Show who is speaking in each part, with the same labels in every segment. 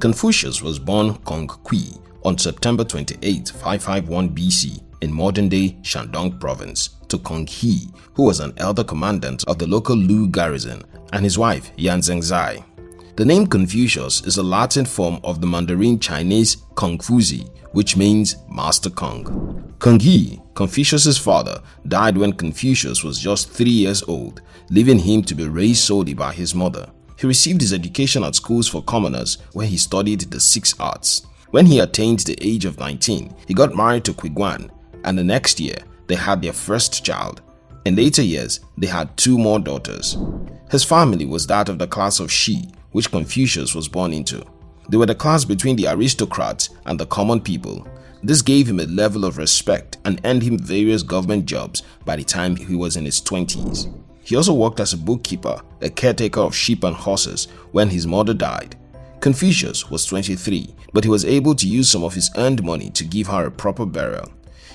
Speaker 1: Confucius was born Kong Qiu on September 28, 551 BC in modern-day Shandong province to Kong Qiu, who was an elder commandant of the local Lu garrison, and his wife Zhengzai. The name Confucius is a Latin form of the Mandarin Chinese Kong Fuzi, which means Master Kong. Kong Qiu, Confucius' father, died when Confucius was just 3 years old, leaving him to be raised solely by his mother. He received his education at schools for commoners where he studied the 6 arts. When he attained the age of 19, he got married to Qiguan, and the next year they had their first child. In later years, they had 2 more daughters. His family was that of the class of Shi, which Confucius was born into. They were the class between the aristocrats and the common people. This gave him a level of respect and earned him various government jobs by the time he was in his 20s. He also worked as a bookkeeper, a caretaker of sheep and horses when his mother died. Confucius was 23, but he was able to use some of his earned money to give her a proper burial.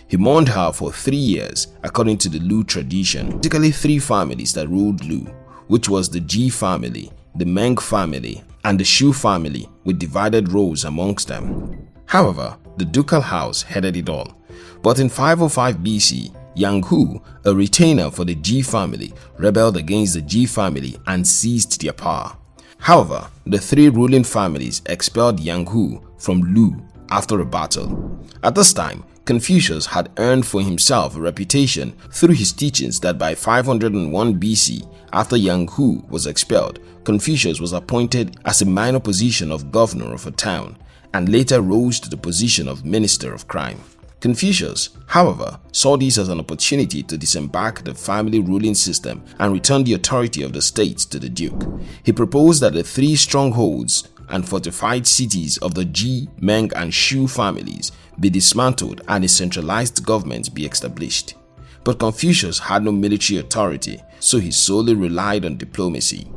Speaker 1: He mourned her for 3 years according to the Lu tradition. Basically 3 families that ruled Lu, which was the Ji family, the Meng family, and the Shu family, with divided roles amongst them. However, the ducal house headed it all. But in 505 BC, Yang Hu, a retainer for the Ji family, rebelled against the Ji family and seized their power. However, the 3 ruling families expelled Yang Hu from Lu after a battle. At this time, Confucius had earned for himself a reputation through his teachings that by 501 BC, after Yang Hu was expelled, Confucius was appointed as a minor position of governor of a town and later rose to the position of minister of crime. Confucius, however, saw this as an opportunity to disembark the family ruling system and return the authority of the state to the duke. He proposed that the 3 strongholds and fortified cities of the Ji, Meng, and Shu families be dismantled and a centralized government be established. But Confucius had no military authority, so he solely relied on diplomacy.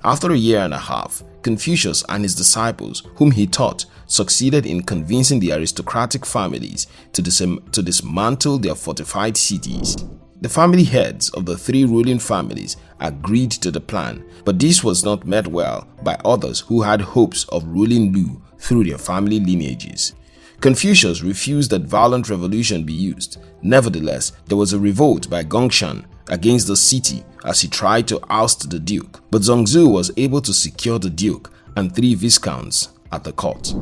Speaker 1: After a year and a half, Confucius and his disciples, whom he taught, succeeded in convincing the aristocratic families to dismantle their fortified cities. The family heads of the 3 ruling families agreed to the plan, but this was not met well by others who had hopes of ruling Lu through their family lineages. Confucius refused that violent revolution be used. Nevertheless, there was a revolt by Gongshan against the city as he tried to oust the duke, but Zhengzai was able to secure the duke and 3 viscounts at the court.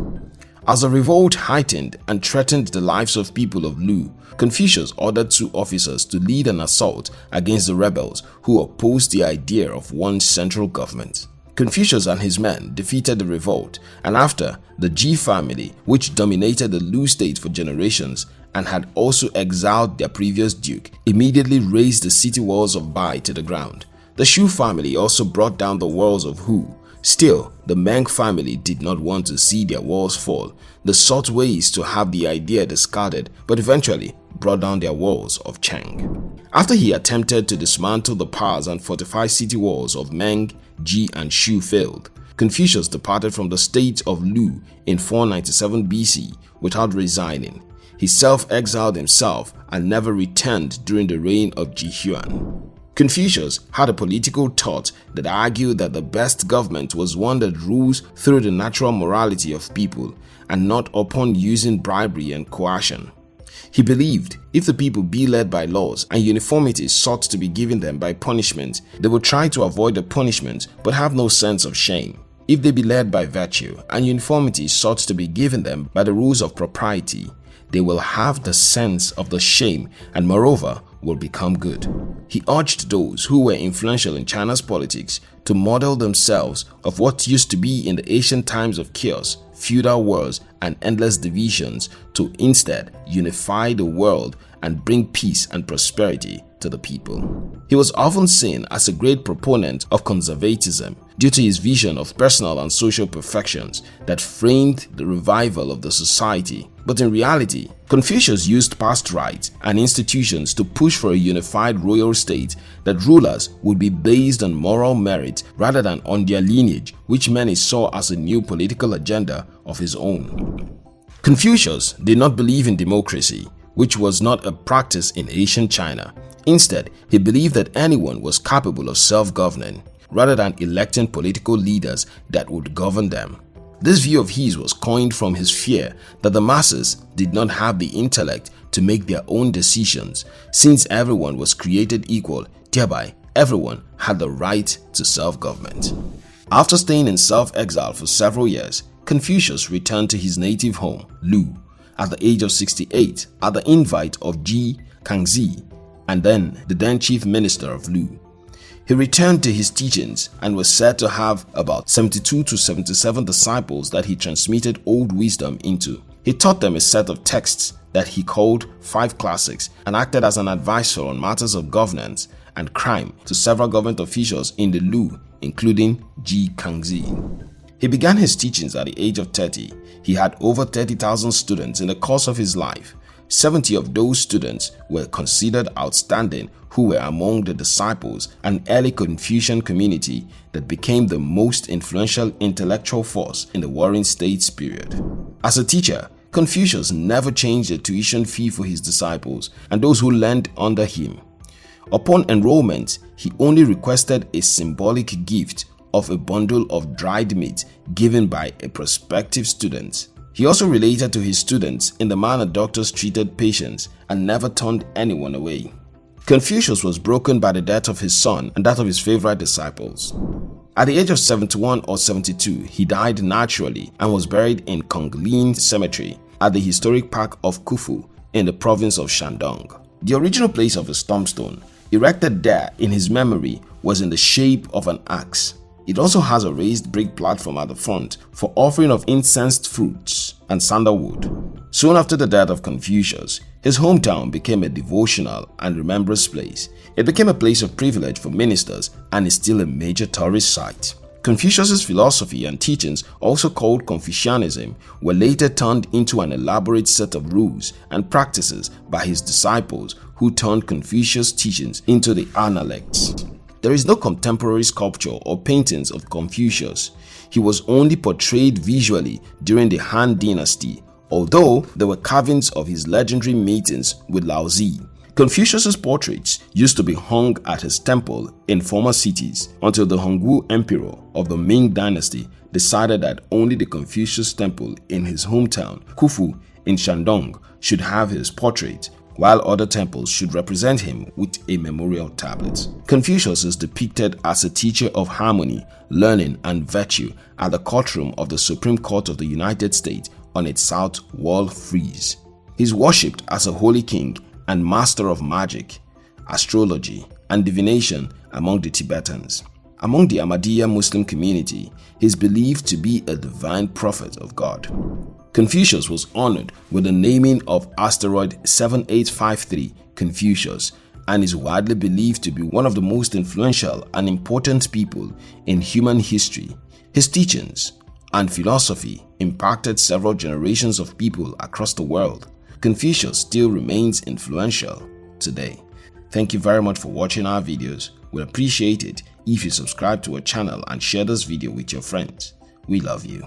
Speaker 1: As the revolt heightened and threatened the lives of people of Lu, Confucius ordered 2 officers to lead an assault against the rebels who opposed the idea of one central government. Confucius and his men defeated the revolt, and after, the Ji family, which dominated the Lu state for generations and had also exiled their previous duke, immediately razed the city walls of Bai to the ground. The Shu family also brought down the walls of Hu. Still, the Meng family did not want to see their walls fall. They sought ways to have the idea discarded, but eventually brought down their walls of Cheng. After he attempted to dismantle the paths and fortify city walls of Meng, Ji, and Shu failed, Confucius departed from the state of Lu in 497 BC without resigning. He self-exiled himself and never returned during the reign of Qiguan. Confucius had a political thought that argued that the best government was one that rules through the natural morality of people and not upon using bribery and coercion. He believed if the people be led by laws and uniformity sought to be given them by punishment, they would try to avoid the punishment but have no sense of shame. If they be led by virtue and uniformity sought to be given them by the rules of propriety, they will have the sense of the shame and moreover will become good. He urged those who were influential in China's politics to model themselves of what used to be in the ancient times of chaos, feudal wars, and endless divisions to instead unify the world and bring peace and prosperity to the people. He was often seen as a great proponent of conservatism due to his vision of personal and social perfections that framed the revival of the society. But in reality, Confucius used past rights and institutions to push for a unified royal state that rulers would be based on moral merit rather than on their lineage, which many saw as a new political agenda of his own. Confucius did not believe in democracy, which was not a practice in ancient China. Instead, he believed that anyone was capable of self-governing, rather than electing political leaders that would govern them. This view of his was coined from his fear that the masses did not have the intellect to make their own decisions, since everyone was created equal, thereby everyone had the right to self-government. After staying in self-exile for several years, Confucius returned to his native home, Lu, at the age of 68 at the invite of Kangxi and then the then chief minister of Lu. He returned to his teachings and was said to have about 72 to 77 disciples that he transmitted old wisdom into. He taught them a set of texts that he called 5 classics and acted as an advisor on matters of governance and crime to several government officials in the Lu, including Kangxi. He began his teachings at the age of 30. He had over 30,000 students in the course of his life. 70 of those students were considered outstanding, who were among the disciples, an early Confucian community that became the most influential intellectual force in the Warring States period. As a teacher, Confucius never changed the tuition fee for his disciples and those who learned under him. Upon enrollment, he only requested a symbolic gift of a bundle of dried meat given by a prospective student. He also related to his students in the manner doctors treated patients and never turned anyone away. Confucius was broken by the death of his son and that of his favorite disciples. At the age of 71 or 72, he died naturally and was buried in Konglin Cemetery at the historic park of Qufu in the province of Shandong. The original place of his tombstone, erected there in his memory, was in the shape of an axe. It also has a raised brick platform at the front for offering of incensed fruits and sandalwood. Soon after the death of Confucius, his hometown became a devotional and remembrance place. It became a place of privilege for ministers and is still a major tourist site. Confucius's philosophy and teachings, also called Confucianism, were later turned into an elaborate set of rules and practices by his disciples, who turned Confucius' teachings into the Analects. There is no contemporary sculpture or paintings of Confucius. He was only portrayed visually during the Han Dynasty, although there were carvings of his legendary meetings with Laozi. Confucius's portraits used to be hung at his temple in former cities until the Hongwu Emperor of the Ming Dynasty decided that only the Confucius temple in his hometown, Qufu in Shandong, should have his portrait, while other temples should represent him with a memorial tablet. Confucius is depicted as a teacher of harmony, learning, and virtue at the courtroom of the Supreme Court of the United States on its south wall frieze. He is worshipped as a holy king and master of magic, astrology, and divination among the Tibetans. Among the Ahmadiyya Muslim community, he is believed to be a divine prophet of God. Confucius was honored with the naming of asteroid 7853 Confucius and is widely believed to be one of the most influential and important people in human history. His teachings and philosophy impacted several generations of people across the world. Confucius still remains influential today. Thank you very much for watching our videos. We'd appreciate it if you subscribe to our channel and share this video with your friends. We love you.